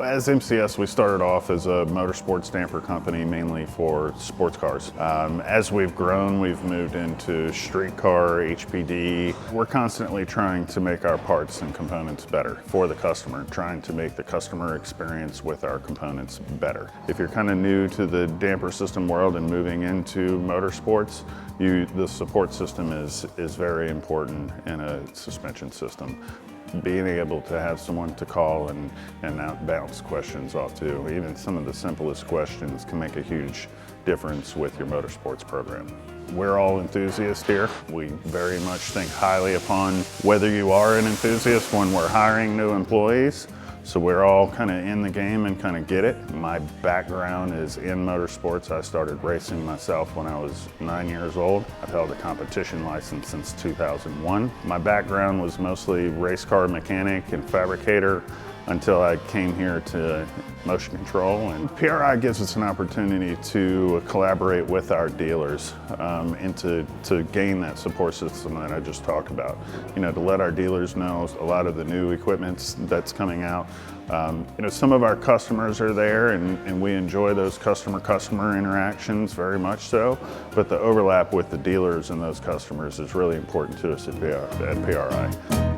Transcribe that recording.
As MCS, we started off as a motorsports damper company mainly for sports cars. As we've grown, we've moved into streetcar, HPD. We're constantly trying to make our parts and components better for the customer, trying to make the customer experience with our components better. If you're kind of new to the damper system world and moving into motorsports, the support system is very important in a suspension system. Being able to have someone to call and bounce questions off to, even some of the simplest questions, can make a huge difference with your motorsports program. We're all enthusiasts here. We very much think highly upon whether you are an enthusiast when we're hiring new employees. So we're all kind of in the game and kind of get it. My background is in motorsports. I started racing myself when I was 9 years old. I've held a competition license since 2001. My background was mostly race car mechanic and fabricator until I came here to motion control. And PRI gives us an opportunity to collaborate with our dealers and to gain that support system that I just talked about. You know, to let our dealers know a lot of the new equipment that's coming out. You know, some of our customers are there and we enjoy those customer interactions very much so, but the overlap with the dealers and those customers is really important to us at PRI.